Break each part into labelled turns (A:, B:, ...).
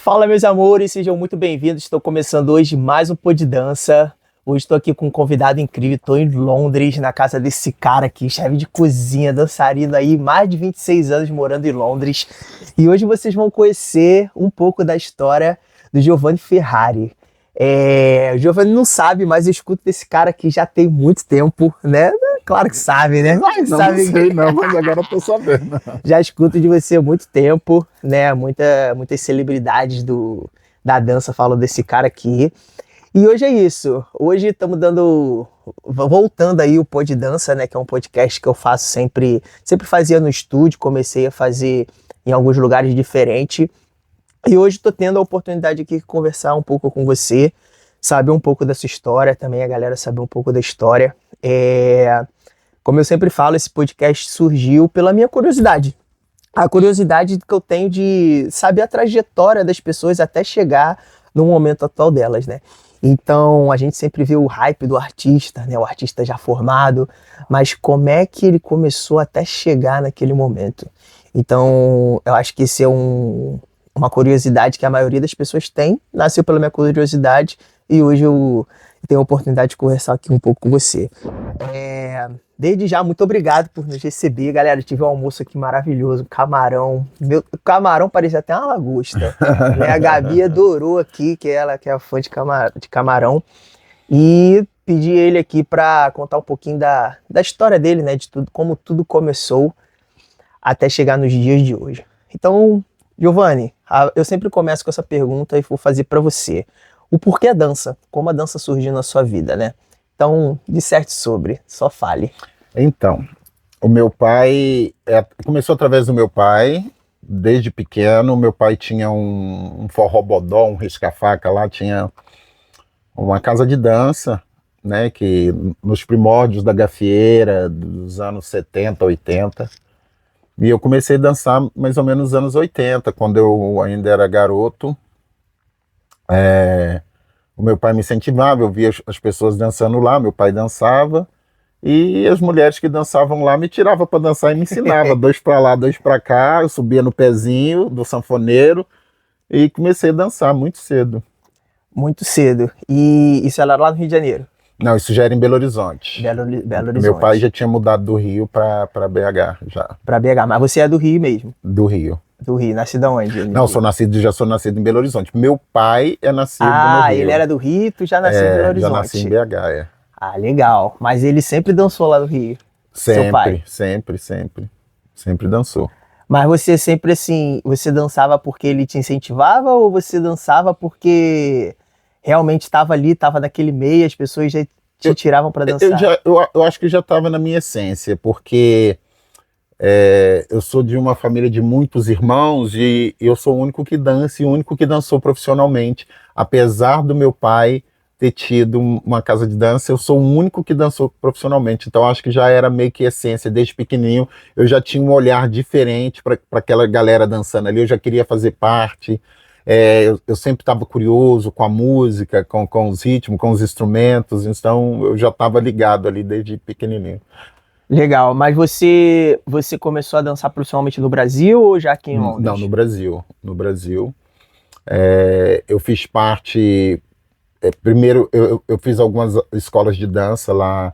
A: Fala, meus amores, sejam muito bem-vindos. Estou começando hoje mais um Pô de Dança. Hoje estou aqui com um convidado incrível. Estou em Londres, na casa desse cara aqui, chefe de cozinha, dançarino aí, mais de 26 anos morando em Londres. E hoje vocês vão conhecer um pouco da história do Giovanni Ferrari. O Giovanni não sabe, mas eu escuto desse cara aqui já tem muito tempo, né? Claro que sabe, né?
B: Não sei não, mas agora eu tô sabendo.
A: Já escuto de você há muito tempo, né? Muitas celebridades da dança falam desse cara aqui. E hoje é isso. Hoje estamos voltando aí o Pô de Dança, né? Que é um podcast que eu faço sempre fazia no estúdio, comecei a fazer em alguns lugares diferentes. E hoje estou tendo a oportunidade aqui de conversar um pouco com você, saber um pouco da sua história, também a galera saber um pouco da história. Como eu sempre falo, esse podcast surgiu pela minha curiosidade. A curiosidade que eu tenho de saber a trajetória das pessoas até chegar no momento atual delas, né? Então, a gente sempre vê o hype do artista, né? O artista já formado, mas como é que ele começou até chegar naquele momento? Então, eu acho que esse é uma curiosidade que a maioria das pessoas tem, nasceu pela minha curiosidade e hoje eu tenho a oportunidade de conversar aqui um pouco com você. Desde já, muito obrigado por nos receber, galera. Eu tive um almoço aqui maravilhoso, camarão. Meu camarão parecia até uma lagosta. Né? A Gabi adorou aqui, que ela que é fã de camarão. E pedi ele aqui para contar um pouquinho da história dele, né? De tudo, como tudo começou até chegar nos dias de hoje. Então, Giovanni, eu sempre começo com essa pergunta e vou fazer para você. O porquê a dança? Como a dança surgiu na sua vida, né? Então, disserte sobre, só fale.
B: Então, o meu pai, começou através do meu pai, desde pequeno. Meu pai tinha um forró-bodó, um risca-faca lá, tinha uma casa de dança, né, que nos primórdios da gafieira, dos anos 70, 80. E eu comecei a dançar mais ou menos nos anos 80, quando eu ainda era garoto. O meu pai me incentivava, eu via as pessoas dançando lá, meu pai dançava, e as mulheres que dançavam lá me tiravam para dançar e me ensinava, dois para lá, dois para cá, eu subia no pezinho do sanfoneiro e comecei a dançar muito cedo.
A: Muito cedo. E isso era lá no Rio de Janeiro?
B: Não, isso já era em Belo Horizonte.
A: Belo Horizonte.
B: Meu pai já tinha mudado do Rio para BH, já.
A: Para BH, mas você é do Rio mesmo?
B: Do Rio.
A: Do Rio, nascido onde?
B: Não, já sou nascido em Belo Horizonte. Meu pai é nascido no Rio.
A: Ah, ele era do Rio, tu já nasceu em Belo Horizonte.
B: Já nasci em BH,
A: Ah, legal. Mas ele sempre dançou lá no Rio? Seu pai?
B: Sempre dançou.
A: Mas você sempre assim, você dançava porque ele te incentivava ou você dançava porque realmente estava ali, estava naquele meio, as pessoas já te tiravam para dançar?
B: Eu acho que já estava na minha essência, porque eu sou de uma família de muitos irmãos e eu sou o único que dança e o único que dançou profissionalmente. Apesar do meu pai ter tido uma casa de dança, eu sou o único que dançou profissionalmente. Então acho que já era meio que essência. Desde pequenininho eu já tinha um olhar diferente para aquela galera dançando ali, eu já queria fazer parte. Eu sempre estava curioso com a música, com os ritmos, com os instrumentos, então eu já estava ligado ali desde pequenininho.
A: Legal, mas você começou a dançar profissionalmente no Brasil ou já aqui em Londres?
B: Não, no Brasil. No Brasil. Eu fiz parte... primeiro, eu fiz algumas escolas de dança lá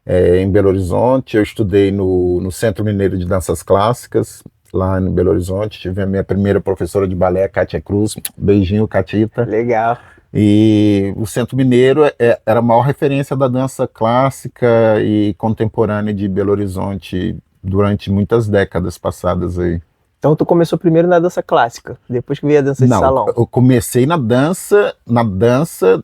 B: em Belo Horizonte. Eu estudei no Centro Mineiro de Danças Clássicas, lá em Belo Horizonte. Tive a minha primeira professora de balé, Kátia Cruz. Beijinho, Catita.
A: Legal.
B: E o Centro Mineiro era a maior referência da dança clássica e contemporânea de Belo Horizonte durante muitas décadas passadas aí.
A: Então tu começou primeiro na dança clássica, depois que veio a dança de salão?
B: Não, eu comecei na dança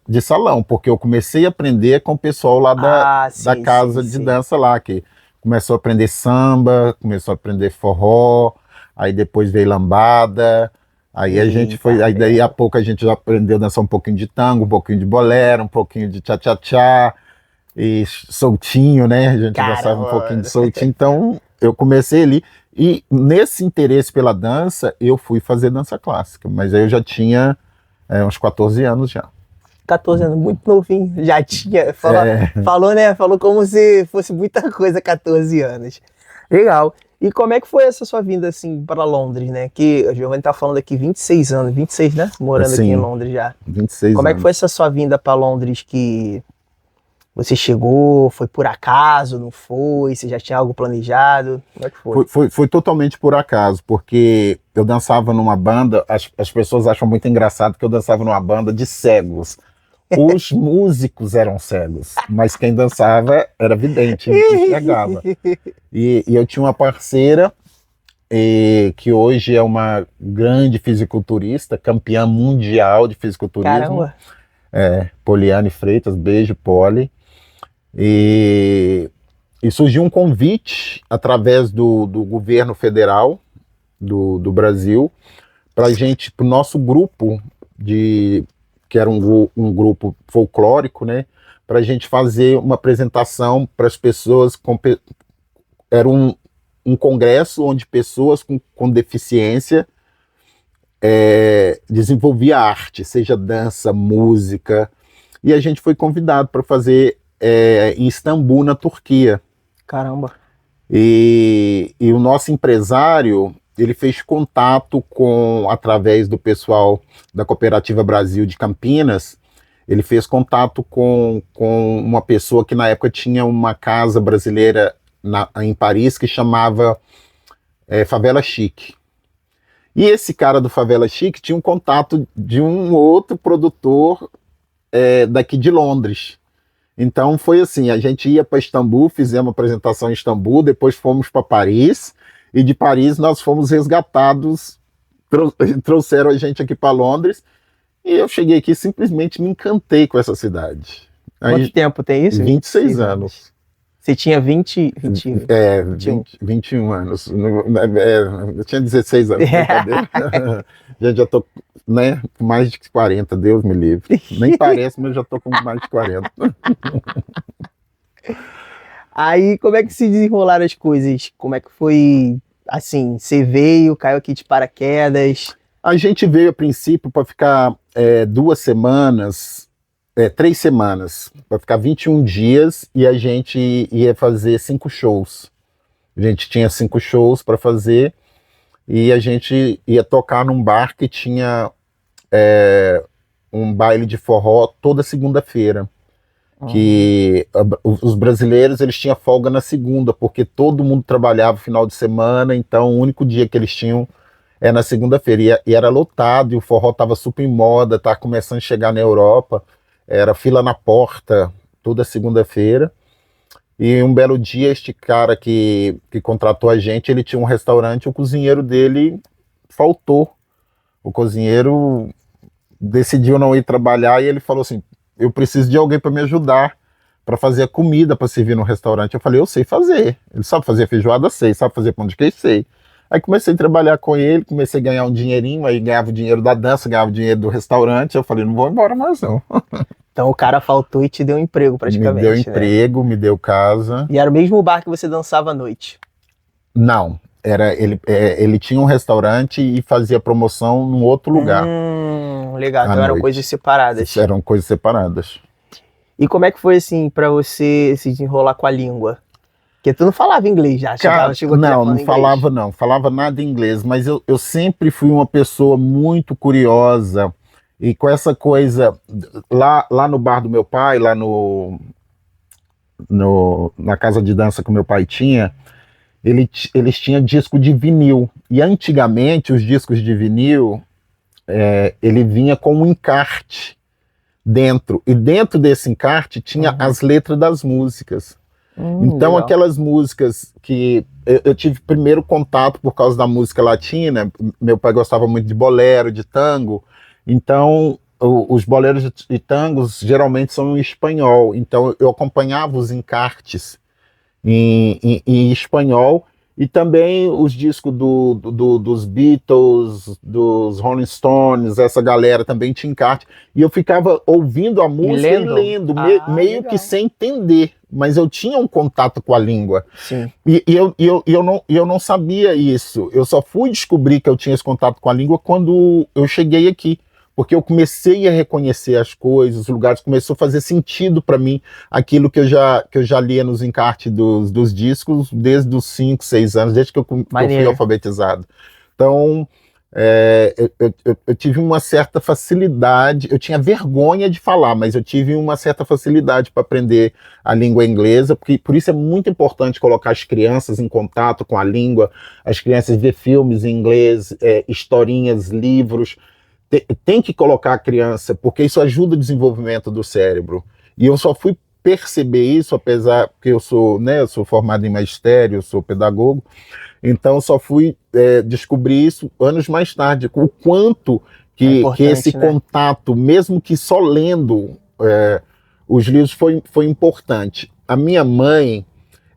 B: de salão, porque eu comecei a aprender com o pessoal lá da casa de dança lá, que começou a aprender samba, começou a aprender forró, aí depois veio lambada. Aí a gente foi, aí daí a pouco a gente já aprendeu a dançar um pouquinho de tango, um pouquinho de bolero, um pouquinho de tchá-tchá-tchá, e soltinho, né? A gente dançava um pouquinho de soltinho, então eu comecei ali. E nesse interesse pela dança, eu fui fazer dança clássica, mas aí eu já tinha uns 14 anos já.
A: 14 anos, muito novinho, já tinha, falou, né? Falou como se fosse muita coisa, 14 anos. Legal. E como é que foi essa sua vinda, assim, para Londres, né? Que o Giovanni tá falando aqui 26 anos, 26, né? Morando aqui em Londres já.
B: 26
A: Como
B: anos.
A: é que foi essa sua vinda para Londres, que você chegou, foi por acaso, não foi? Você já tinha algo planejado? Como é que foi?
B: Foi totalmente por acaso, porque eu dançava numa banda, as pessoas acham muito engraçado que eu dançava numa banda de cegos. Os músicos eram cegos, mas quem dançava era vidente, enxergava. E eu tinha uma parceira que hoje é uma grande fisiculturista, campeã mundial de fisiculturismo.
A: Caramba!
B: Poliane Freitas, beijo, Poli. E surgiu um convite através do governo federal do Brasil para o nosso grupo que era um grupo folclórico, né, para a gente fazer uma apresentação para as pessoas. Era um congresso onde pessoas com deficiência desenvolvia arte, seja dança, música, e a gente foi convidado para fazer em Istambul, na Turquia.
A: Caramba!
B: E o nosso empresário, ele fez contato através do pessoal da Cooperativa Brasil de Campinas. Ele fez contato com uma pessoa que na época tinha uma casa brasileira em Paris que chamava Favela Chique. E esse cara do Favela Chique tinha um contato de um outro produtor daqui de Londres. Então foi assim, a gente ia para Istambul, fizemos uma apresentação em Istambul, depois fomos para Paris, e de Paris nós fomos resgatados, trouxeram a gente aqui para Londres, e eu cheguei aqui e simplesmente me encantei com essa cidade.
A: Quanto tempo tem isso?
B: 26 anos.
A: Você tinha 21
B: anos. Eu tinha 16 anos, brincadeira. Já tô, né, com mais de 40, Deus me livre. Nem parece, mas já tô com mais de 40.
A: Aí, como é que se desenrolaram as coisas? Como é que foi, assim, você veio, caiu aqui de paraquedas?
B: A gente veio, a princípio, para ficar 2 semanas, 3 semanas, para ficar 21 dias, e a gente ia fazer 5 shows. A gente tinha 5 shows para fazer, e a gente ia tocar num bar que tinha um baile de forró toda segunda-feira. Que os brasileiros, eles tinham folga na segunda, porque todo mundo trabalhava final de semana, então o único dia que eles tinham na segunda-feira, e era lotado, e o forró estava super em moda, estava começando a chegar na Europa, era fila na porta toda segunda-feira. E um belo dia, este cara que contratou a gente, ele tinha um restaurante, o cozinheiro dele faltou. O cozinheiro decidiu não ir trabalhar, e ele falou assim: eu preciso de alguém para me ajudar, para fazer a comida para servir no restaurante. Eu falei: eu sei fazer. Ele sabe fazer feijoada? Sei. Sabe fazer pão de queijo? Sei. Aí comecei a trabalhar com ele, comecei a ganhar um dinheirinho, aí ganhava o dinheiro da dança, ganhava o dinheiro do restaurante. Eu falei: não vou embora mais não.
A: Então o cara faltou e te deu um emprego praticamente.
B: Me deu emprego, né? Me deu casa.
A: E era o mesmo bar que você dançava à noite?
B: Não, ele tinha um restaurante e fazia promoção num outro lugar.
A: Legal, então eram coisas separadas.
B: Eram coisas separadas.
A: E como é que foi assim pra você se desenrolar com a língua? Porque tu não falava inglês já,
B: não falava nada inglês, mas eu sempre fui uma pessoa muito curiosa, e com essa coisa, lá no bar do meu pai, lá na casa de dança que o meu pai tinha, eles tinham disco de vinil, e antigamente os discos de vinil, ele vinha com um encarte dentro, e dentro desse encarte tinha as letras das músicas. Então legal. Aquelas músicas que eu tive primeiro contato por causa da música latina, meu pai gostava muito de bolero, de tango, então os boleros e tangos geralmente são em espanhol, então eu acompanhava os encartes em espanhol, e também os discos dos Beatles, dos Rolling Stones, essa galera também tinha encarte, e eu ficava ouvindo a música e lendo, meio que sem entender, mas eu tinha um contato com a língua.
A: Sim.
B: E eu não sabia isso, eu só fui descobrir que eu tinha esse contato com a língua quando eu cheguei aqui, porque eu comecei a reconhecer as coisas, os lugares, começou a fazer sentido para mim aquilo que eu já lia nos encartes dos discos desde os 5, 6 anos, desde que eu fui alfabetizado. Então, eu tive uma certa facilidade, eu tinha vergonha de falar, mas eu tive uma certa facilidade para aprender a língua inglesa, porque por isso é muito importante colocar as crianças em contato com a língua, as crianças ver filmes em inglês, historinhas, livros, tem que colocar a criança, porque isso ajuda o desenvolvimento do cérebro. E eu só fui perceber isso, apesar que eu sou formado em magistério, eu sou pedagogo, então só fui descobrir isso anos mais tarde, o quanto que esse contato, mesmo que só lendo os livros, foi importante. A minha mãe,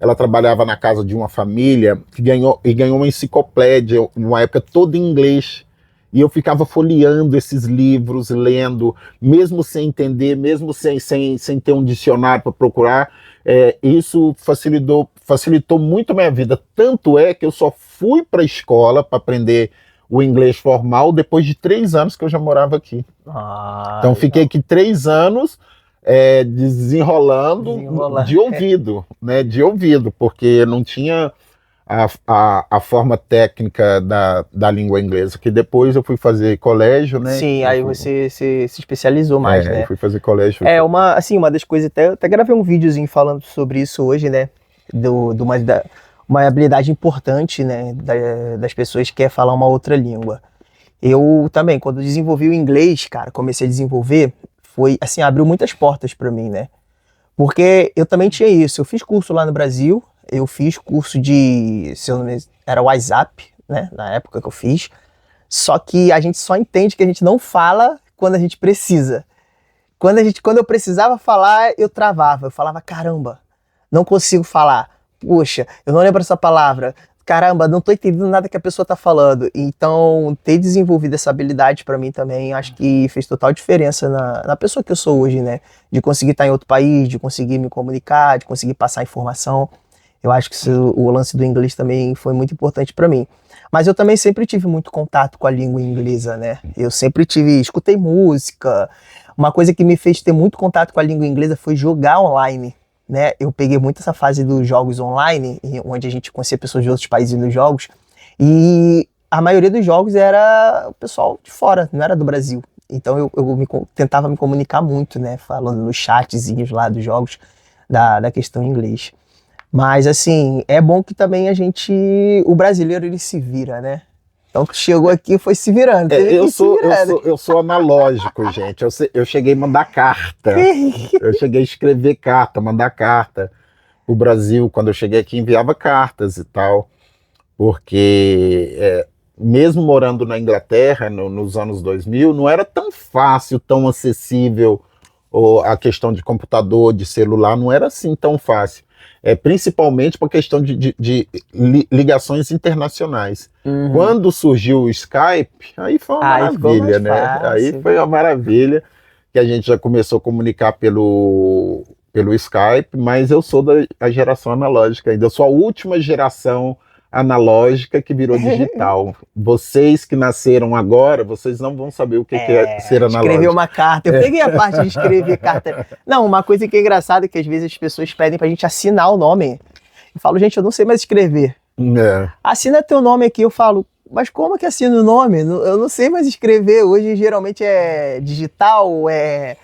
B: ela trabalhava na casa de uma família que ganhou uma enciclopédia, numa época toda em inglês, e eu ficava folheando esses livros, lendo, mesmo sem entender, mesmo sem ter um dicionário para procurar. Isso facilitou muito a minha vida. Tanto é que eu só fui para a escola para aprender o inglês formal depois de 3 anos que eu já morava aqui. Então fiquei aqui 3 anos desenrolando de ouvido, né? De ouvido, porque não tinha a forma técnica da língua inglesa, que depois eu fui fazer colégio, né?
A: Sim, aí você se especializou mais, né?
B: Eu fui fazer colégio.
A: Uma das coisas, até gravei um videozinho falando sobre isso hoje, né? Uma habilidade importante, né? Das pessoas que querem falar uma outra língua. Eu também, quando desenvolvi o inglês, cara, comecei a desenvolver, foi, assim, abriu muitas portas para mim, né? Porque eu também tinha isso, eu fiz curso lá no Brasil, eu fiz curso de, se eu não me engano, era WhatsApp, né, na época que eu fiz, só que a gente só entende que a gente não fala quando a gente precisa. Quando eu precisava falar, eu travava, eu falava, caramba, não consigo falar, poxa, eu não lembro essa palavra, caramba, não tô entendendo nada que a pessoa tá falando. Então, ter desenvolvido essa habilidade para mim também, acho que fez total diferença na pessoa que eu sou hoje, né, de conseguir estar em outro país, de conseguir me comunicar, de conseguir passar informação. Eu acho que o lance do inglês também foi muito importante para mim. Mas eu também sempre tive muito contato com a língua inglesa, né? Eu sempre escutei música. Uma coisa que me fez ter muito contato com a língua inglesa foi jogar online, né? Eu peguei muito essa fase dos jogos online, onde a gente conhecia pessoas de outros países nos jogos, e a maioria dos jogos era o pessoal de fora, não era do Brasil. Então eu tentava me comunicar muito, né? Falando nos chatzinhos lá dos jogos da questão em inglês. Mas, assim, é bom que também o brasileiro, ele se vira, né? Então, que chegou aqui foi se virando.
B: Eu sou analógico, gente. Eu cheguei a mandar carta. Eu cheguei a escrever carta, mandar carta. O Brasil, quando eu cheguei aqui, enviava cartas e tal. Porque, mesmo morando na Inglaterra, nos anos 2000, não era tão fácil, tão acessível. A questão de computador, de celular, não era assim tão fácil. Principalmente por questão de ligações internacionais. Uhum. Quando surgiu o Skype, aí foi uma maravilha, né? Fácil. Aí foi uma maravilha que a gente já começou a comunicar pelo Skype, mas eu sou da geração analógica ainda. Eu sou a última geração analógica que virou digital. Vocês que nasceram agora, vocês não vão saber o que é ser analógico.
A: Escrever uma carta. Eu peguei a parte de escrever carta. Não, uma coisa que é engraçada é que às vezes as pessoas pedem pra gente assinar o nome. Eu falo, gente, eu não sei mais escrever. Assina teu nome aqui. Eu falo, mas como que assina o nome? Eu não sei mais escrever. Hoje geralmente é digital, é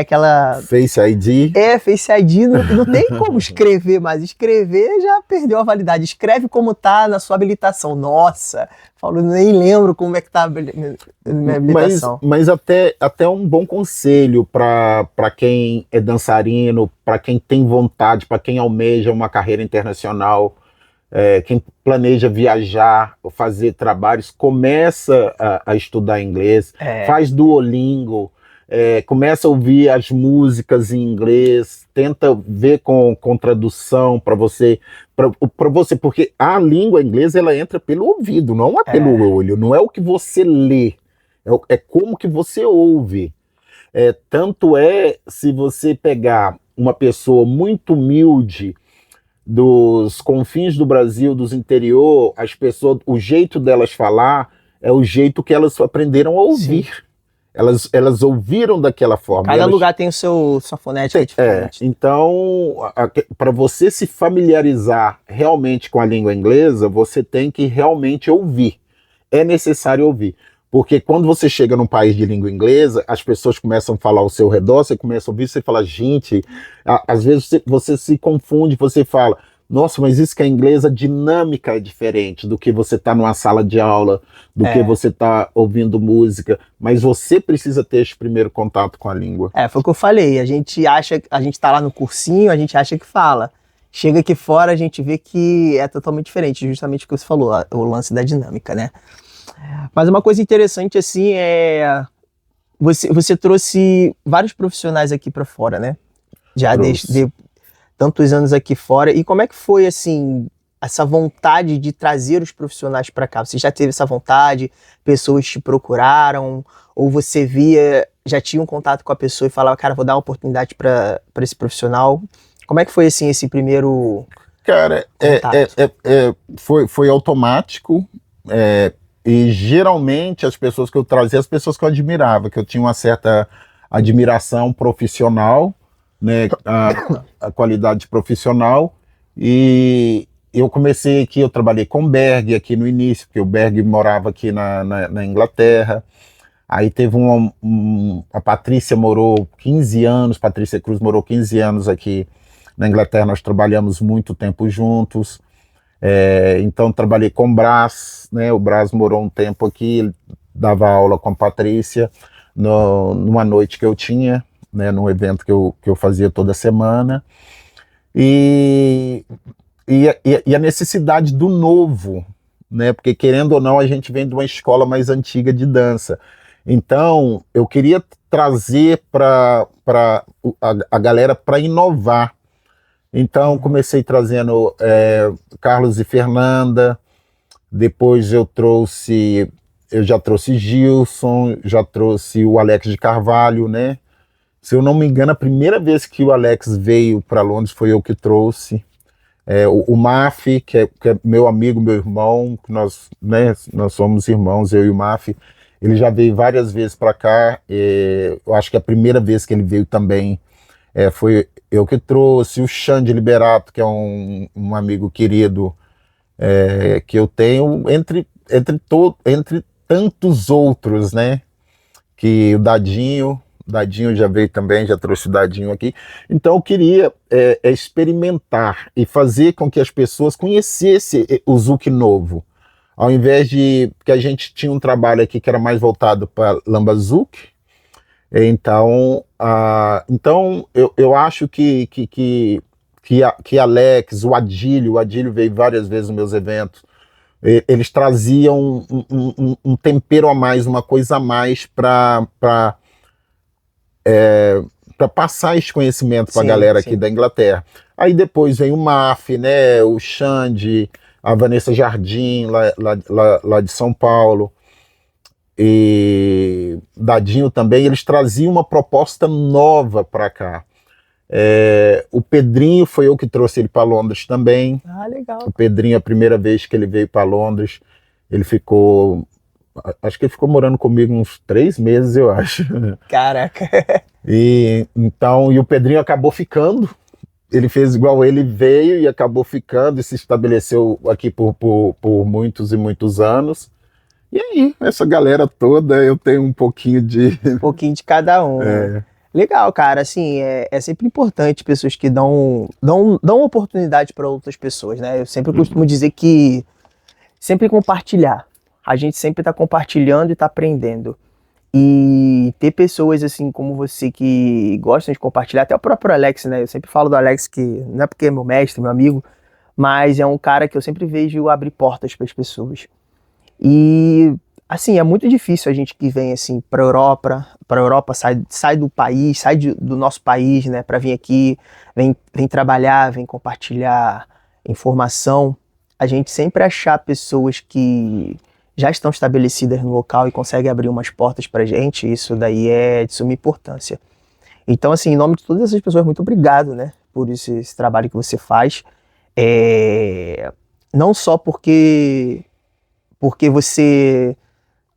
A: aquela...
B: Face ID.
A: Face ID, não tem como escrever, mas escrever já perdeu a validade. Escreve como tá na sua habilitação. Nossa, falo, nem lembro como é que tá a minha habilitação.
B: Mas até um bom conselho para quem é dançarino, para quem tem vontade, para quem almeja uma carreira internacional, quem planeja viajar ou fazer trabalhos, começa a estudar inglês, faz Duolingo, começa a ouvir as músicas em inglês, tenta ver com tradução para você, porque a língua inglesa ela entra pelo ouvido, não é pelo olho, não é o que você lê, é como que você ouve. Tanto se você pegar uma pessoa muito humilde dos confins do Brasil, dos interior, as pessoas, o jeito delas falar é o jeito que elas aprenderam a ouvir. Sim. elas ouviram daquela forma.
A: Cada lugar tem sua fonética diferente.
B: Então, para você se familiarizar realmente com a língua inglesa, você tem que realmente ouvir. É necessário ouvir. Porque quando você chega num país de língua inglesa, as pessoas começam a falar ao seu redor, você começa a ouvir, você fala, gente, às vezes você se confunde, você fala, nossa, mas isso que é inglês, a dinâmica é diferente do que você está numa sala de aula, do que você está ouvindo música, mas você precisa ter esse primeiro contato com a língua.
A: Foi o que eu falei, a gente tá lá no cursinho, a gente acha que fala. Chega aqui fora, a gente vê que é totalmente diferente, justamente o que você falou, o lance da dinâmica, né? Mas uma coisa interessante, assim, você trouxe vários profissionais aqui para fora, né? Já desde tantos anos aqui fora. E como é que foi, assim, essa vontade de trazer os profissionais para cá? Você já teve essa vontade? Pessoas te procuraram? Ou você já tinha um contato com a pessoa e falava, cara, vou dar uma oportunidade para esse profissional? Como é que foi, assim, esse primeiro
B: Cara, foi automático, e geralmente as pessoas que eu trazia, as pessoas que eu admirava, que eu tinha uma certa admiração profissional, né, a qualidade profissional, e eu comecei aqui, eu trabalhei com o Berg aqui no início, porque o Berg morava aqui na Inglaterra. Aí teve a Patrícia morou 15 anos, Patrícia Cruz morou 15 anos aqui na Inglaterra, nós trabalhamos muito tempo juntos. Então trabalhei com o Brás, né? O Brás morou um tempo aqui, ele dava aula com a Patrícia numa noite que eu tinha, né? Num evento que eu fazia toda semana. E a necessidade do novo, né? Porque querendo ou não, a gente vem de uma escola mais antiga de dança. Então eu queria trazer para a galera para inovar. Então comecei trazendo Carlos e Fernanda, depois eu já trouxe Gilson, já trouxe o Alex de Carvalho, né? Se eu não me engano, a primeira vez que o Alex veio para Londres foi eu que trouxe. O Maf, que é meu amigo, meu irmão, que nós somos irmãos, eu e o Maf, ele já veio várias vezes para cá. Eu acho que a primeira vez que ele veio também foi eu que trouxe. O Xande Liberato, que é um amigo querido que eu tenho, entre tantos outros, né? Que o Dadinho já veio também, já trouxe o Dadinho aqui. Então eu queria experimentar e fazer com que as pessoas conhecessem o Zouk novo. Ao invés de... Porque a gente tinha um trabalho aqui que era mais voltado para Lamba Zouk. Então eu acho que Alex, o Adílio veio várias vezes nos meus eventos. Eles traziam um tempero a mais, uma coisa a mais para passar esse conhecimento para a galera aqui da Inglaterra. Aí depois vem o Maf, né, o Xande, a Vanessa Jardim, lá de São Paulo, e Dadinho também. Eles traziam uma proposta nova para cá. O Pedrinho, foi eu que trouxe ele para Londres também.
A: Ah, legal.
B: O Pedrinho, a primeira vez que ele veio para Londres, acho que ele ficou morando comigo uns 3 meses, eu acho.
A: Caraca.
B: E o Pedrinho acabou ficando. Ele fez igual, ele veio e acabou ficando e se estabeleceu aqui por muitos e muitos anos. E aí, essa galera toda, eu tenho um pouquinho de...
A: Um pouquinho de cada um. Legal, cara. Assim, é sempre importante pessoas que dão oportunidade para outras pessoas, né? Eu sempre costumo dizer que sempre compartilhar. A gente sempre está compartilhando e está aprendendo. E ter pessoas assim como você que gostam de compartilhar, até o próprio Alex, né? Eu sempre falo do Alex que não é porque é meu mestre, meu amigo, mas é um cara que eu sempre vejo abrir portas para as pessoas. E assim, é muito difícil a gente que vem assim para Europa, sai do país, do nosso país, né, para vir aqui, vem trabalhar, vem compartilhar informação. A gente sempre achar pessoas que já estão estabelecidas no local e conseguem abrir umas portas pra gente, isso daí é de suma importância. Então, assim, em nome de todas essas pessoas, muito obrigado, né, por esse trabalho que você faz. Não só porque você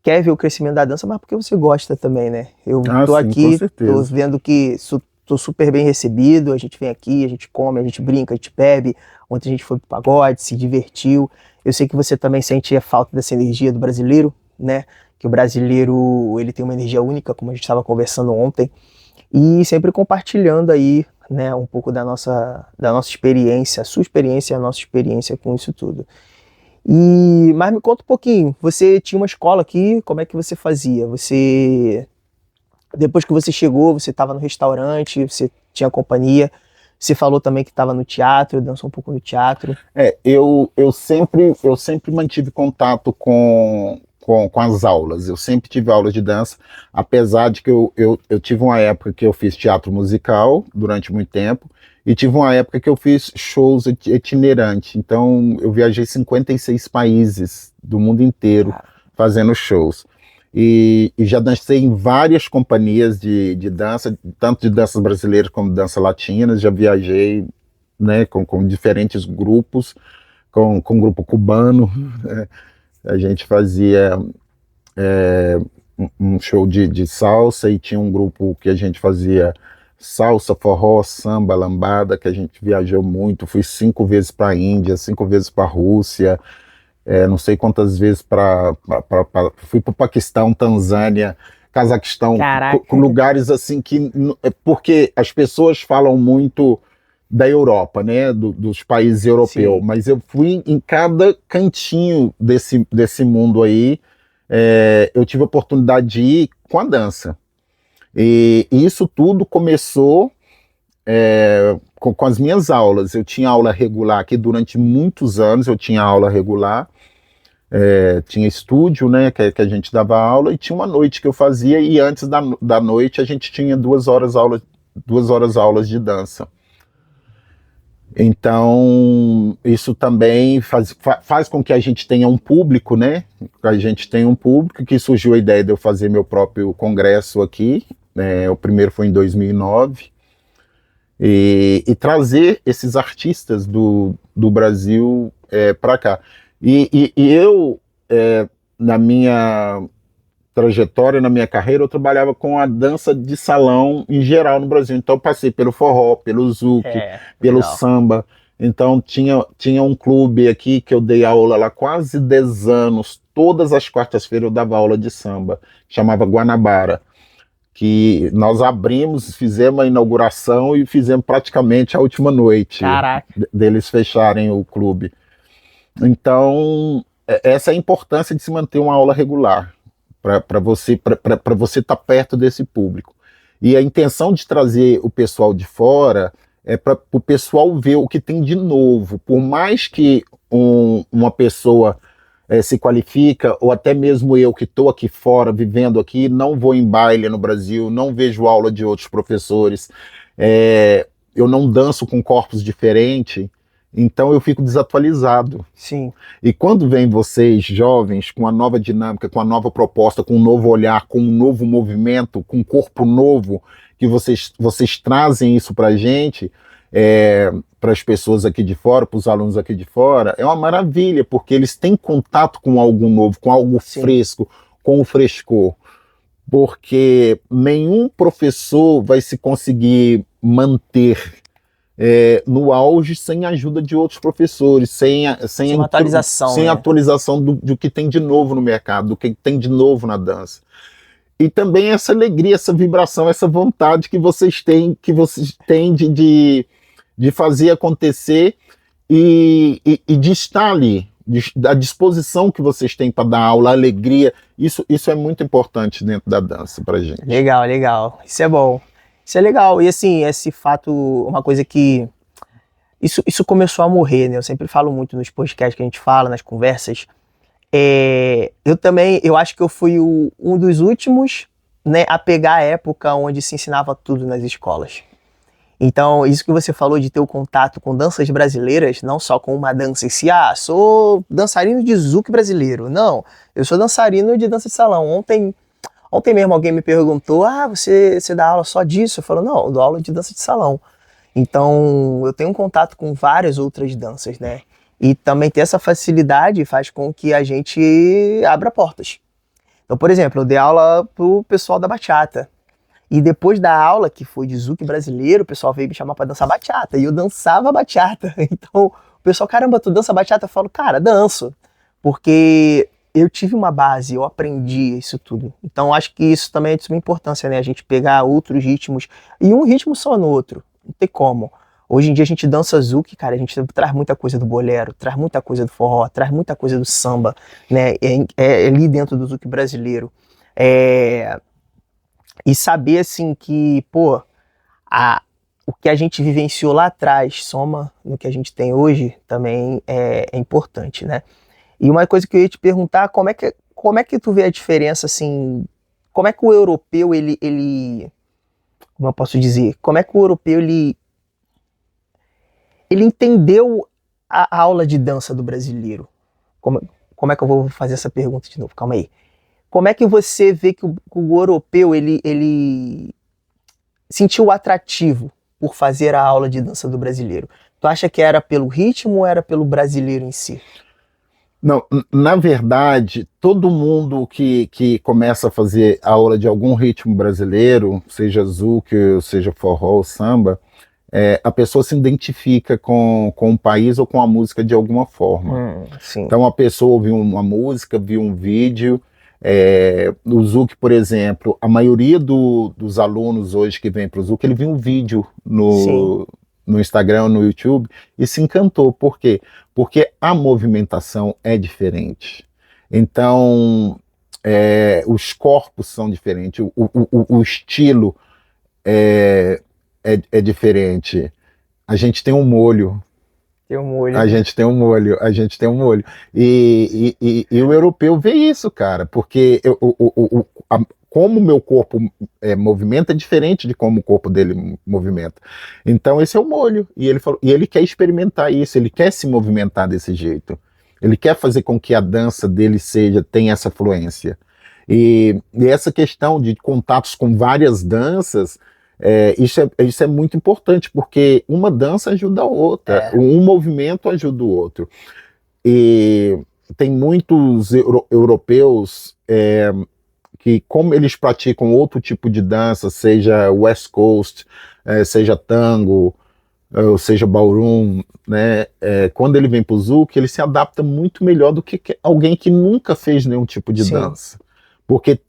A: quer ver o crescimento da dança, mas porque você gosta também, né? Eu tô
B: sim,
A: aqui, tô vendo que tô super bem recebido, a gente vem aqui, a gente come, a gente brinca, a gente bebe. Ontem a gente foi pro pagode, se divertiu. Eu sei que você também sente a falta dessa energia do brasileiro, né? Que o brasileiro, ele tem uma energia única, como a gente estava conversando ontem, e sempre compartilhando aí, né, um pouco da nossa experiência, a sua experiência e a nossa experiência com isso tudo. Mas me conta um pouquinho, você tinha uma escola aqui, como é que você fazia? Depois que você chegou, você estava no restaurante, você tinha companhia, você falou também que estava no teatro, dançou um pouco no teatro.
B: Eu sempre mantive contato com as aulas, eu sempre tive aulas de dança, apesar de que eu tive uma época que eu fiz teatro musical durante muito tempo, e tive uma época que eu fiz shows itinerantes, então eu viajei 56 países do mundo inteiro fazendo shows. E já dancei em várias companhias de dança, tanto de danças brasileiras como de dança latinas, já viajei, né, com diferentes grupos, com grupo cubano, a gente fazia um show de salsa e tinha um grupo que a gente fazia salsa, forró, samba, lambada, que a gente viajou muito, fui 5 vezes para a Índia, 5 vezes para a Rússia, não sei quantas vezes fui para o Paquistão, Tanzânia, Cazaquistão, com lugares assim que... Porque as pessoas falam muito da Europa, né, dos países europeus, mas eu fui em cada cantinho desse mundo aí, eu tive a oportunidade de ir com a dança. E isso tudo começou com as minhas aulas. Eu tinha aula regular aqui durante muitos anos, eu tinha aula regular, tinha estúdio, né, que a gente dava aula, e tinha uma noite que eu fazia, e antes da noite a gente tinha 2 horas aulas de dança. Então, isso também faz com que a gente tenha um público, né? A gente tem um público, que surgiu a ideia de eu fazer meu próprio congresso aqui, o primeiro foi em 2009, e trazer esses artistas do Brasil para cá. E eu, na minha trajetória, na minha carreira, eu trabalhava com a dança de salão em geral no Brasil. Então eu passei pelo forró, pelo zouk, pelo samba. Então tinha um clube aqui que eu dei aula lá quase 10 anos. Todas as quartas-feiras eu dava aula de samba, chamava Guanabara, que nós abrimos, fizemos a inauguração e fizemos praticamente a última noite deles fecharem o clube. Então, essa é a importância de se manter uma aula regular, para você estar perto desse público. E a intenção de trazer o pessoal de fora é para o pessoal ver o que tem de novo. Por mais que uma pessoa se qualifica, ou até mesmo eu que estou aqui fora, vivendo aqui, não vou em baile no Brasil, não vejo aula de outros professores, eu não danço com corpos diferentes, então eu fico desatualizado.
A: Sim.
B: E quando vem vocês, jovens, com uma nova dinâmica, com uma nova proposta, com um novo olhar, com um novo movimento, com um corpo novo, que vocês trazem isso para a gente, para as pessoas aqui de fora, para os alunos aqui de fora, é uma maravilha, porque eles têm contato com algo novo, com algo fresco, com o frescor. Porque nenhum professor vai se conseguir manter no auge sem a ajuda de outros professores, sem
A: atualização,
B: sem atualização do que tem de novo no mercado, do que tem de novo na dança. E também essa alegria, essa vibração, essa vontade que vocês têm de fazer acontecer e de estar ali, da disposição que vocês têm para dar aula, a alegria, isso é muito importante dentro da dança pra gente.
A: Legal, isso é bom. Isso é legal, e assim, esse fato, uma coisa que... Isso começou a morrer, né? Eu sempre falo muito nos podcasts que a gente fala, nas conversas. Eu acho que eu fui um dos últimos, né, a pegar a época onde se ensinava tudo nas escolas. Então, isso que você falou de ter o contato com danças brasileiras, não só com uma dança em si, sou dançarino de zouk brasileiro. Não, eu sou dançarino de dança de salão. Ontem mesmo alguém me perguntou, você dá aula só disso? Eu falo, não, eu dou aula de dança de salão. Então, eu tenho um contato com várias outras danças, né? E também ter essa facilidade faz com que a gente abra portas. Então, por exemplo, eu dei aula pro pessoal da bachata. E depois da aula, que foi de zouk brasileiro, o pessoal veio me chamar pra dançar bachata. E eu dançava bachata. Então, o pessoal, caramba, tu dança bachata? Eu falo, cara, danço. Porque eu tive uma base, eu aprendi isso tudo. Então, acho que isso também é de suma importância, né? A gente pegar outros ritmos e um ritmo só no outro. Não tem como. Hoje em dia a gente dança zouk, cara, a gente traz muita coisa do bolero, traz muita coisa do forró, traz muita coisa do samba, né? É ali dentro do zouk brasileiro. E saber, assim, que, pô, o que a gente vivenciou lá atrás soma no que a gente tem hoje também é importante, né? E uma coisa que eu ia te perguntar, como é que tu vê a diferença, assim, como é que o europeu, como eu posso dizer, como é que o europeu, ele entendeu a aula de dança do brasileiro? Como é que eu vou fazer essa pergunta de novo? Calma aí. Como é que você vê que o europeu, ele sentiu atrativo por fazer a aula de dança do brasileiro? Tu acha que era pelo ritmo ou era pelo brasileiro em si?
B: Não, na verdade, todo mundo que começa a fazer aula de algum ritmo brasileiro, seja zouk, seja forró ou samba, a pessoa se identifica com o país ou com a música de alguma forma. Então a pessoa ouviu uma música, viu um vídeo. O zouk, por exemplo, a maioria dos alunos hoje que vem para o zouk, ele viu um vídeo no Instagram, no YouTube, e se encantou. Por quê? Porque a movimentação é diferente. Então, os corpos são diferentes, o estilo é diferente. A gente tem um molho. A gente tem um molho. E o europeu vê isso, cara, porque como o meu corpo movimenta é diferente de como o corpo dele movimenta. Então esse é o molho. E ele falou, e ele quer experimentar isso, ele quer se movimentar desse jeito. Ele quer fazer com que a dança dele tenha essa fluência. E essa questão de contatos com várias danças, isso é muito importante, porque uma dança ajuda a outra, um movimento ajuda o outro. E tem muitos europeus que, como eles praticam outro tipo de dança, seja West Coast, seja tango, ou seja ballroom, né? Quando ele vem para o zouk, ele se adapta muito melhor do que alguém que nunca fez nenhum tipo de dança. Porque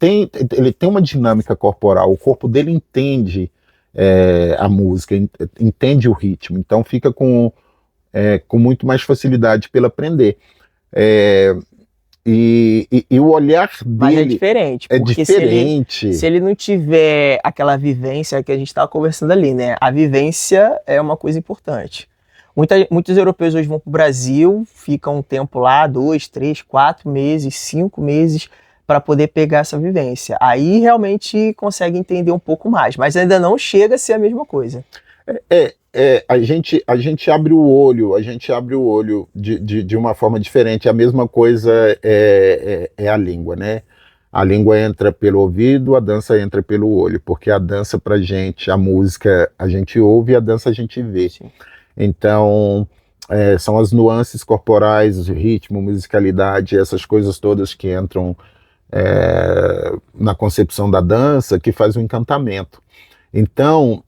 B: ele tem uma dinâmica corporal, o corpo dele entende a música, entende o ritmo, então fica com muito mais facilidade para ele aprender. E o olhar dele.
A: Mas é diferente, porque
B: diferente.
A: Se ele não tiver aquela vivência que a gente estava conversando ali, né? A vivência é uma coisa importante. Muitos europeus hoje vão para o Brasil, ficam um tempo lá, 2, 3, 4 meses, 5 meses, para poder pegar essa vivência. Aí realmente consegue entender um pouco mais, mas ainda não chega a ser a mesma coisa.
B: A gente abre o olho de uma forma diferente. A mesma coisa é a língua, né? A língua entra pelo ouvido, a dança entra pelo olho, porque a dança pra gente, a música a gente ouve e a dança a gente vê. Sim. Então, são as nuances corporais, o ritmo, musicalidade, essas coisas todas que entram na concepção da dança, que faz o encantamento. Então,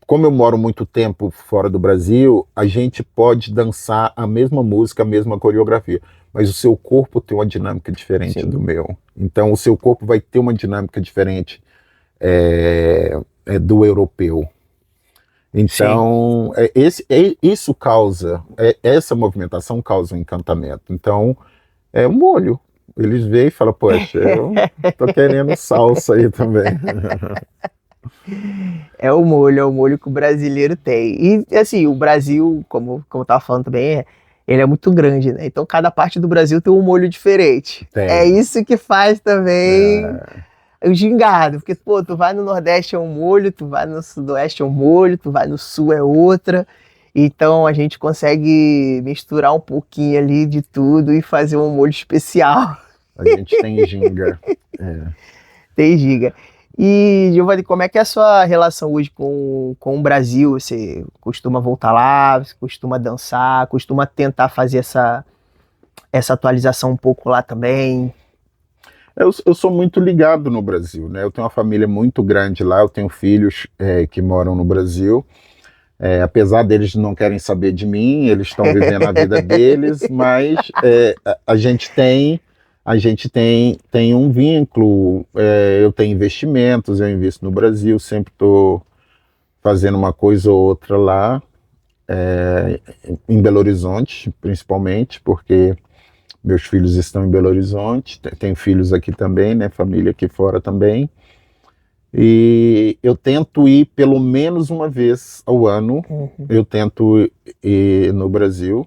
B: como eu moro muito tempo fora do Brasil, a gente pode dançar a mesma música, a mesma coreografia, mas o seu corpo tem uma dinâmica diferente do meu. Então o seu corpo vai ter uma dinâmica diferente do europeu. Então isso causa, essa movimentação causa um encantamento. Então é um molho. Eles veem e falam, poxa, eu tô querendo salsa aí também.
A: É o molho que o brasileiro tem. E assim, o Brasil, como eu tava falando também, ele é muito grande, né? Então cada parte do Brasil tem um molho diferente. É isso que faz também o gingado. Porque, pô, tu vai no Nordeste é um molho, tu vai no Sudoeste é um molho, tu vai no Sul é outra. Então a gente consegue misturar um pouquinho ali de tudo e fazer um molho especial.
B: A gente tem ginga.
A: Tem giga. E, Giovanni, como é que é a sua relação hoje com o Brasil? Você costuma voltar lá, você costuma dançar, costuma tentar fazer essa atualização um pouco lá também?
B: Eu sou muito ligado no Brasil, né? Eu tenho uma família muito grande lá, eu tenho filhos que moram no Brasil. Apesar deles não querem saber de mim, eles estão vivendo a vida deles, mas a gente tem um vínculo. Eu tenho investimentos, eu invisto no Brasil, sempre estou fazendo uma coisa ou outra lá, em Belo Horizonte, principalmente, porque meus filhos estão em Belo Horizonte, tenho filhos aqui também, né? Família aqui fora também. E eu tento ir pelo menos uma vez ao ano. Eu tento ir no Brasil.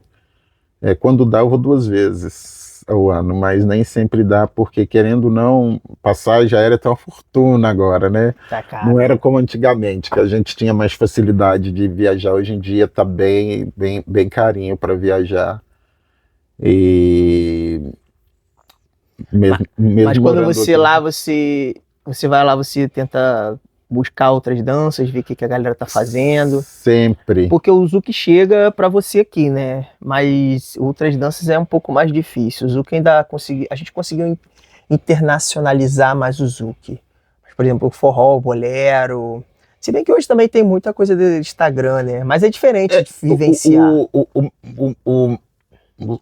B: Quando dá, eu vou 2 vezes ao ano, mas nem sempre dá, porque querendo ou não, passagem já era até uma fortuna agora, né?
A: Tá caro.
B: Não era como antigamente, que a gente tinha mais facilidade de viajar. Hoje em dia tá bem, bem, bem carinho para viajar. E mesmo
A: mas quando você
B: aqui,
A: lá, você vai lá, você tenta buscar outras danças, ver o que a galera tá fazendo.
B: sempre.
A: Porque o Zouk chega pra você aqui, né? Mas outras danças é um pouco mais difícil. O Zouk ainda a gente conseguiu internacionalizar mais o Zouk. Por exemplo, o forró, o bolero. Se bem que hoje também tem muita coisa do Instagram, né? Mas é diferente de vivenciar.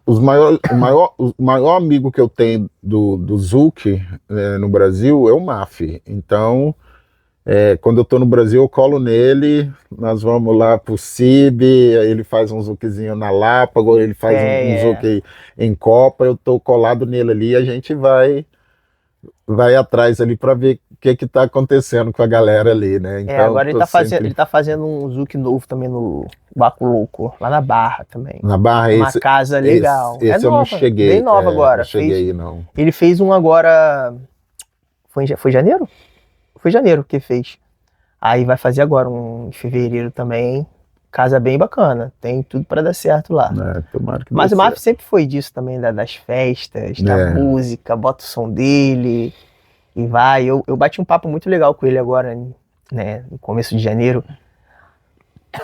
B: O maior amigo que eu tenho do Zouk no Brasil é o Maf. Então, quando eu tô no Brasil, eu colo nele, nós vamos lá pro CIB, aí ele faz um Zoukzinho na Lapa, agora ele faz um Zouk em Copa, eu tô colado nele ali, a gente vai atrás ali para ver o que tá acontecendo com a galera ali, né? Então,
A: agora ele tá fazendo um Zouk novo também no Baco Louco, lá na Barra também.
B: Na Barra,
A: uma casa legal.
B: Esse eu
A: nova,
B: não cheguei.
A: Bem nova agora.
B: Não cheguei aí, não.
A: Ele fez um agora. Foi janeiro? Foi janeiro que fez. Aí vai fazer agora um em fevereiro também. Casa bem bacana. Tem tudo para dar certo lá.
B: Tomara que
A: Mas
B: dê
A: o Maf
B: certo.
A: sempre foi disso também, das festas, da música, bota o som dele e vai. Eu bati um papo muito legal com ele agora, né? No começo de janeiro.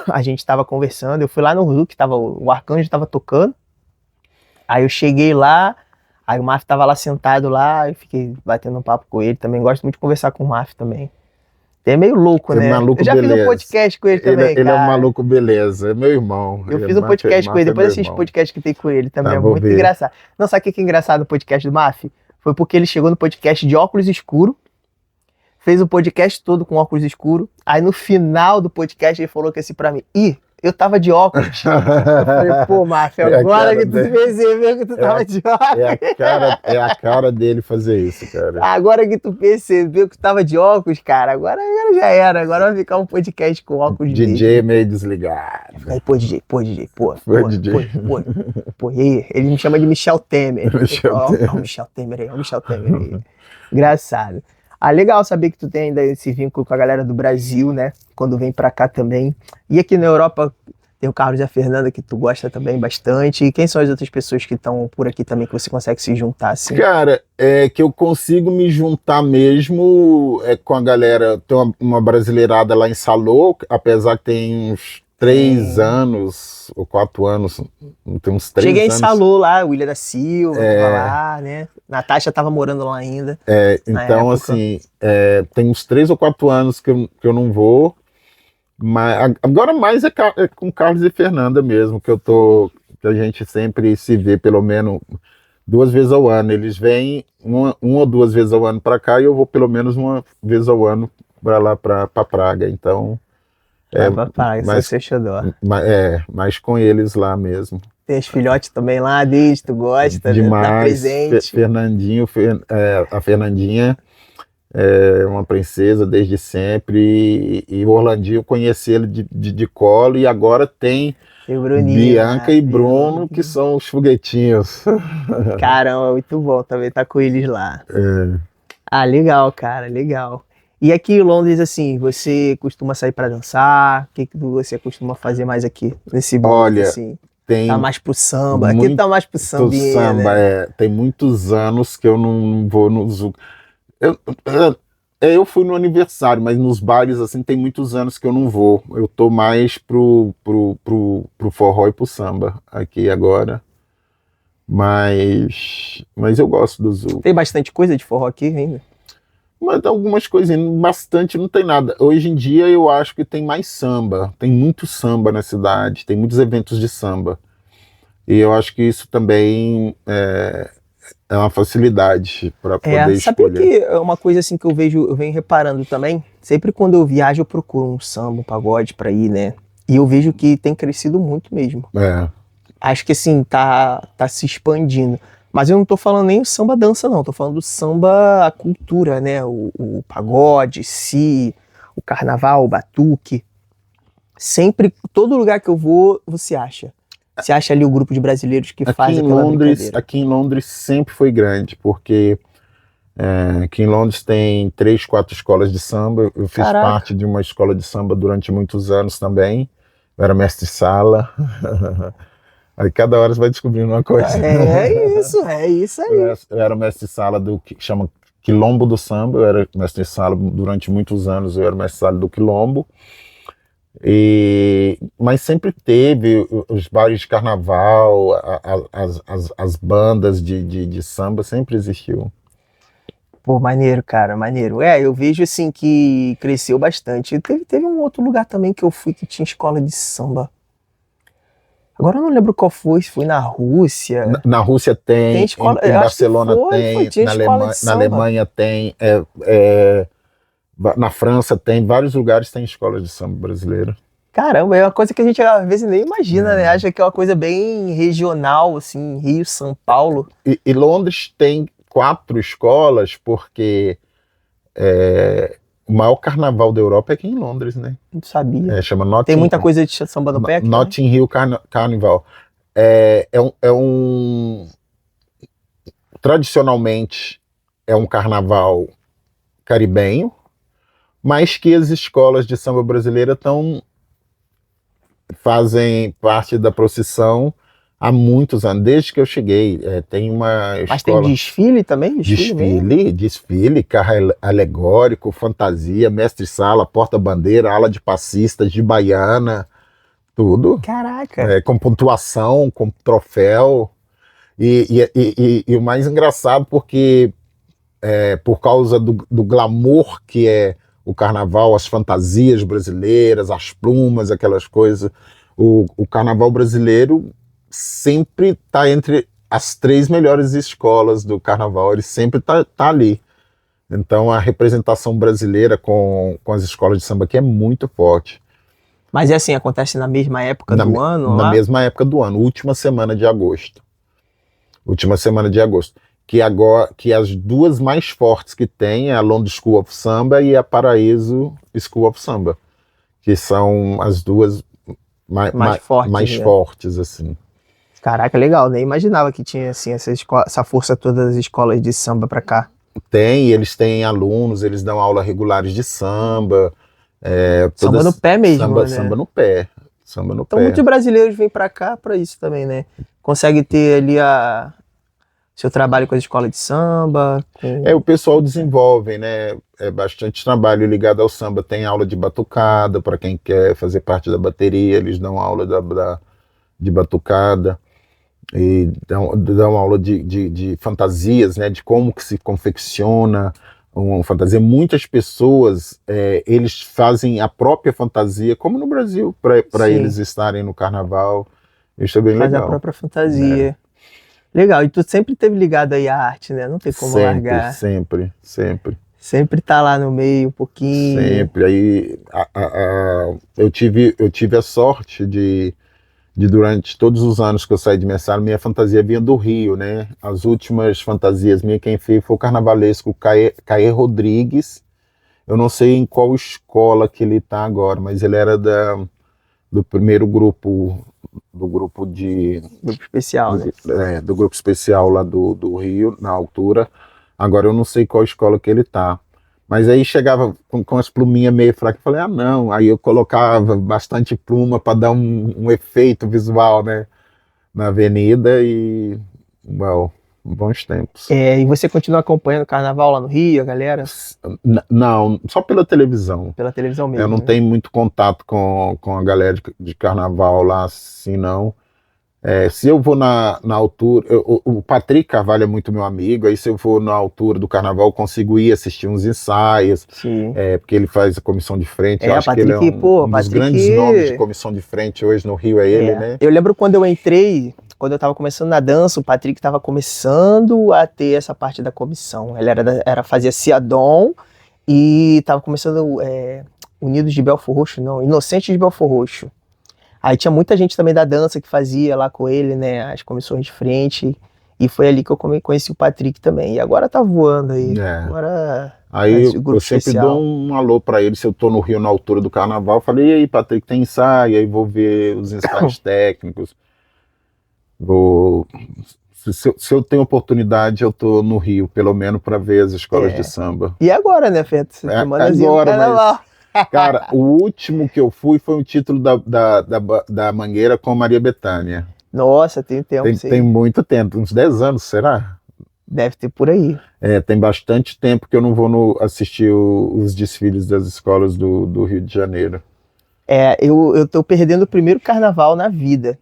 A: A gente tava conversando, eu fui lá no Zouk, o Arcanjo tava tocando. Aí eu cheguei lá, aí o Maf tava lá sentado lá, eu fiquei batendo um papo com ele também. Gosto muito de conversar com o Maf também. É meio louco, né?
B: Maluco,
A: eu já
B: beleza.
A: fiz um podcast com ele também,
B: ele é um maluco, beleza. É meu irmão.
A: Eu fiz um podcast com ele, depois assiste o podcast que tem com ele também, é muito engraçado. Não, sabe o que é engraçado no podcast do Maf? Foi porque ele chegou no podcast de óculos escuro, fez o podcast todo com óculos escuro, aí no final do podcast ele falou que assim pra mim, eu tava de óculos. Eu falei, pô, Maf, agora que tu percebeu que tu tava de óculos.
B: É a cara dele fazer isso, cara.
A: Agora que tu percebeu que tu tava de óculos, cara, agora já era. Agora vai ficar um podcast com óculos
B: DJ
A: dele.
B: meio desligado.
A: Aí, pô, DJ. E aí, ele me chama de Michel Temer. Ó, o Michel Temer aí. Engraçado. Legal saber que tu tem ainda esse vínculo com a galera do Brasil, né? Quando vem pra cá também. E aqui na Europa tem o Carlos e a Fernanda, que tu gosta também bastante. E quem são as outras pessoas que estão por aqui também, que você consegue se juntar, assim?
B: Cara, que eu consigo me juntar mesmo com a galera. Tem uma brasileirada lá em Salô, apesar que tem uns 3 anos ou 4 anos, tem uns 3
A: Cheguei
B: anos.
A: Cheguei em Salô lá, William da Silva, lá, né? Natasha tava morando lá ainda.
B: Então, assim, tem uns 3 ou 4 anos que eu não vou, mas agora mais é com Carlos e Fernanda mesmo, que a gente sempre se vê pelo menos 2 vezes ao ano. Eles vêm uma ou 2 vezes ao ano para cá e eu vou pelo menos 1 vez ao ano para lá para Praga, então... mais com eles lá mesmo.
A: Tem os filhotes também lá, desde tu gosta,
B: demais,
A: né? Dá presente.
B: A Fernandinha é uma princesa desde sempre, e o Orlandinho eu conheci ele de colo, e agora tem Bianca e Bruno, que são os foguetinhos.
A: Caramba, muito bom também tá com eles lá. Legal, cara, legal. E aqui em Londres, assim, você costuma sair para dançar? O que você costuma fazer mais aqui nesse mundo?
B: Olha,
A: assim? Tá mais pro samba. Aqui tá mais pro sambinha,
B: samba,
A: né?
B: Tem muitos anos que eu não vou no Zouk. Eu fui no aniversário, mas nos bailes, assim, tem muitos anos que eu não vou. Eu tô mais pro forró e pro samba aqui agora. Mas eu gosto do Zouk.
A: Tem bastante coisa de forró aqui ainda?
B: Mas algumas coisinhas, bastante não tem nada. Hoje em dia eu acho que tem mais samba, tem muito samba na cidade, tem muitos eventos de samba. E eu acho que isso também é uma facilidade para poder escolher.
A: Sabe que é uma coisa assim que eu venho reparando também? Sempre quando eu viajo eu procuro um samba, um pagode para ir, né? E eu vejo que tem crescido muito mesmo. Acho que assim, tá se expandindo. Mas eu não tô falando nem o samba dança, não. Tô falando do samba, a cultura, né? O pagode, o carnaval, o batuque. Sempre, todo lugar que eu vou, você acha. Você acha ali o grupo de brasileiros que faz aquela brincadeira.
B: Aqui em Londres sempre foi grande, porque aqui em Londres tem 3, 4 escolas de samba. Eu fiz parte de uma escola de samba durante muitos anos também. Eu era mestre-sala. Aí cada hora você vai descobrindo uma coisa.
A: É isso aí.
B: Eu era mestre-sala do que chama Quilombo do Samba. Eu era mestre-sala durante muitos anos. Eu era mestre-sala do Quilombo. Mas sempre teve os bailes de carnaval, as bandas de samba, sempre existiu.
A: Pô, maneiro, cara, maneiro. Eu vejo assim que cresceu bastante. Teve um outro lugar também que eu fui que tinha escola de samba. Agora eu não lembro qual foi, se foi na Rússia.
B: Na Rússia tem escola, em Barcelona tem, na Alemanha tem, na França tem, vários lugares tem escolas de samba brasileira.
A: Caramba, é uma coisa que a gente às vezes nem imagina, né? Acha que é uma coisa bem regional, assim, Rio, São Paulo.
B: E Londres tem 4 escolas, porque o maior carnaval da Europa é aqui em Londres, né?
A: Não sabia.
B: Chama Notting,
A: tem muita coisa de samba no pé aqui,
B: Notting Hill Carnival. Tradicionalmente é um carnaval caribenho, mas que as escolas de samba brasileira fazem parte da procissão há muitos anos, desde que eu cheguei. Tem uma escola...
A: Mas tem desfile também?
B: Desfile, carro alegórico, fantasia, mestre-sala, porta-bandeira, ala de passistas, de baiana, tudo.
A: Caraca!
B: Com pontuação, com troféu. E o mais engraçado, porque por causa do glamour que é o carnaval, as fantasias brasileiras, as plumas, aquelas coisas, o carnaval brasileiro sempre está entre as 3 melhores escolas do carnaval, ele sempre tá ali. Então a representação brasileira com as escolas de samba aqui é muito forte.
A: Mas assim, acontece na mesma época do ano?
B: Na mesma época do ano, última semana de agosto. Que as 2 mais fortes que tem é a London School of Samba e a Paraíso School of Samba, que são as 2 mais fortes, assim.
A: Caraca, legal, nem imaginava que tinha assim, essa força toda das escolas de samba pra cá.
B: Eles têm alunos, eles dão aula regulares de samba.
A: Samba no pé mesmo, né?
B: Samba no pé.
A: Então muitos brasileiros vêm pra cá pra isso também, né? Consegue ter ali seu trabalho com a escola de samba.
B: O pessoal desenvolve, né? Bastante trabalho ligado ao samba. Tem aula de batucada para quem quer fazer parte da bateria, eles dão aula de batucada. E dão aula de fantasias, né, de como que se confecciona uma fantasia. Muitas pessoas, eles fazem a própria fantasia, como no Brasil, para eles estarem no carnaval. Isso é bem legal.
A: Faz a própria fantasia. Legal, e tu sempre esteve ligado aí à arte, né? Não tem como largar.
B: Sempre.
A: Sempre tá lá no meio, um pouquinho.
B: Sempre. Aí eu tive a sorte de durante todos os anos que eu saí de mestrado, minha fantasia vinha do Rio, né? As últimas fantasias minhas, quem fez foi o carnavalesco Caê Rodrigues. Eu não sei em qual escola que ele está agora, mas ele era do primeiro grupo,
A: Grupo especial, né?
B: Do grupo especial lá do Rio, na altura. Agora eu não sei qual escola que ele está. Mas aí chegava com as pluminhas meio fracas, eu falei, não. Aí eu colocava bastante pluma para dar um efeito visual, né, na avenida e, bons tempos.
A: E você continua acompanhando o carnaval lá no Rio, a galera?
B: Não, só pela televisão.
A: Pela televisão mesmo,
B: Eu não tenho muito contato com a galera de carnaval lá, assim, não. Se eu vou na altura, o Patrick Carvalho é muito meu amigo, aí se eu for na altura do carnaval, eu consigo ir assistir uns ensaios, porque ele faz a comissão de frente, eu acho
A: Patrick,
B: que ele é um dos grandes nomes de comissão de frente hoje no Rio, ele, né?
A: Eu lembro quando eu entrei, quando eu estava começando na dança, o Patrick estava começando a ter essa parte da comissão, ele fazia Ciadon e estava começando Unidos de Belfor Roxo, não, Inocentes de Belfor Roxo. Aí tinha muita gente também da dança que fazia lá com ele, né, as comissões de frente, e foi ali que eu conheci o Patrick também, e agora tá voando aí, agora...
B: Aí eu sempre dou um alô pra ele, se eu tô no Rio na altura do carnaval, eu falei, e aí Patrick, tem ensaio? Aí vou ver os ensaios técnicos, se eu tenho oportunidade, eu tô no Rio, pelo menos pra ver as escolas de samba.
A: E agora, né, Fê?
B: Agora, mas... Cara, o último que eu fui foi um título da Mangueira com Maria Bethânia.
A: Nossa, tem tempo,
B: tem muito tempo, uns 10 anos, será?
A: Deve ter por aí.
B: Tem bastante tempo que eu não vou assistir os desfiles das escolas do Rio de Janeiro.
A: Eu tô perdendo o primeiro carnaval na vida.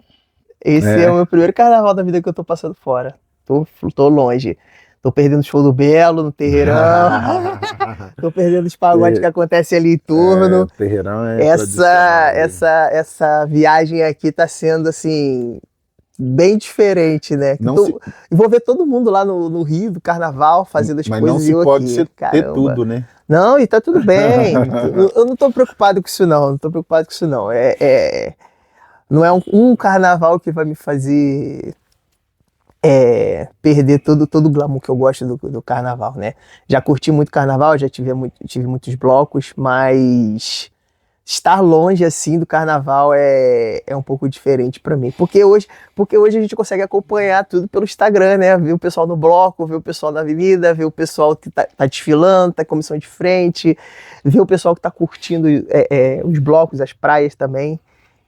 A: Esse é o meu primeiro carnaval da vida que eu tô passando fora. Tô longe. Tô perdendo o show do Belo no Terreirão. Tô perdendo os pagodes que acontecem ali em torno.
B: O Terreirão
A: essa viagem aqui tá sendo, assim, bem diferente, né? Vou ver todo mundo lá no Rio, do Carnaval, fazendo as coisas.
B: Mas não se pode ter tudo, né?
A: Não, e tá tudo bem. Eu não tô preocupado com isso, não. Não é um carnaval que vai me fazer... perder todo o glamour que eu gosto do carnaval, né? Já curti muito carnaval, já tive muitos blocos, mas estar longe assim do carnaval é um pouco diferente para mim. Porque hoje a gente consegue acompanhar tudo pelo Instagram, né? Ver o pessoal no bloco, ver o pessoal na avenida, ver o pessoal que tá desfilando, tá comissão de frente, ver o pessoal que tá curtindo os blocos, as praias também.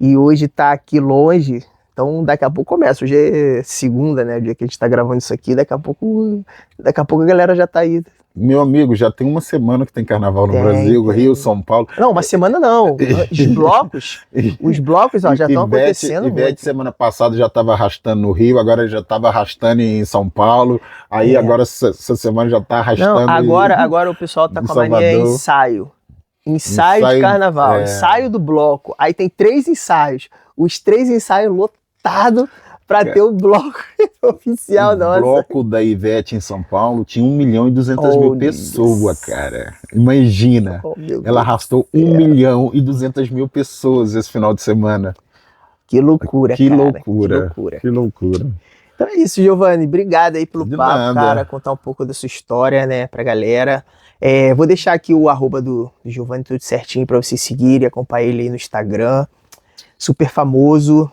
A: E hoje tá aqui longe. Então daqui a pouco começa, hoje é segunda, né, o dia que a gente tá gravando isso aqui, daqui a pouco a galera já tá aí.
B: Meu amigo, já tem uma semana que tem carnaval no Brasil, Rio, São Paulo.
A: Não, uma semana não, os blocos ó, já estão acontecendo muito.
B: Ivete semana passada já estava arrastando no Rio, agora já estava arrastando em São Paulo, aí agora essa semana já tá arrastando.
A: Não, agora o pessoal tá com a mania ensaio de carnaval, ensaio do bloco, aí tem 3 ensaios, os 3 ensaios lotados para ter o bloco oficial nosso.
B: O bloco da Ivete em São Paulo tinha 1.200.000 pessoas, cara. Imagina. Ela arrastou 1.200.000 pessoas esse final de semana.
A: Que loucura,
B: que
A: cara.
B: Loucura. Que loucura.
A: Então é isso, Giovanni. Obrigado aí pelo papo, cara. Contar um pouco da sua história, né, pra galera. Vou deixar aqui o @ do Giovanni tudo certinho para vocês seguirem, acompanhar ele aí no Instagram. Super famoso.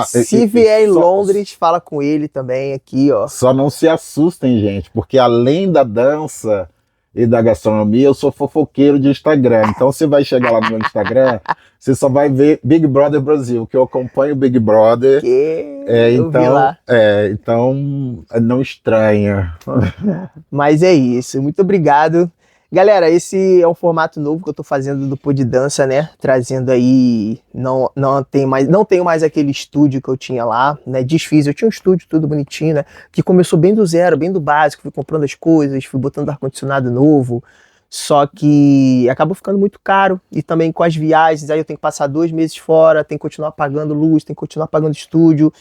A: Se vier em Londres, fala com ele também aqui, ó.
B: Só não se assustem, gente, porque além da dança e da gastronomia, eu sou fofoqueiro de Instagram. Então você vai chegar lá no meu Instagram, você só vai ver Big Brother Brasil, que eu acompanho o Big Brother. Então não estranha.
A: Mas é isso, muito obrigado. Galera, esse é um formato novo que eu tô fazendo do Pô de Dança, né? Trazendo aí, não tenho mais aquele estúdio que eu tinha lá, né? Desfiz, eu tinha um estúdio tudo bonitinho, né? Que começou bem do zero, bem do básico, fui comprando as coisas, fui botando ar-condicionado novo, só que acabou ficando muito caro, e também com as viagens, aí eu tenho que passar 2 meses fora, tenho que continuar pagando luz, tenho que continuar pagando estúdio,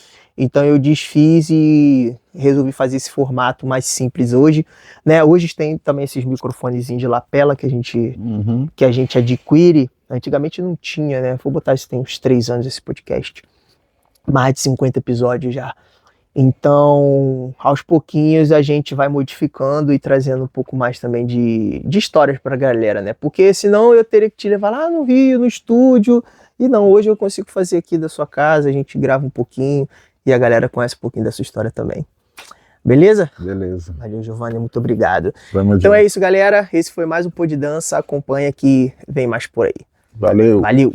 A: então eu desfiz e resolvi fazer esse formato mais simples hoje, né? Hoje tem também esses microfonezinhos de lapela que a gente adquire. Antigamente não tinha, né? Vou botar isso, tem uns 3 anos esse podcast. Mais de 50 episódios já. Então, aos pouquinhos a gente vai modificando e trazendo um pouco mais também de histórias pra galera, né? Porque senão eu teria que te levar lá no Rio, no estúdio. E não, hoje eu consigo fazer aqui da sua casa, a gente grava um pouquinho e a galera conhece um pouquinho dessa história também. Beleza?
B: Beleza.
A: Valeu, Giovanni, muito obrigado.
B: Vamos
A: então é isso, galera. Esse foi mais um Pô de Dança. Acompanha que vem mais por aí.
B: Valeu.
A: Valeu.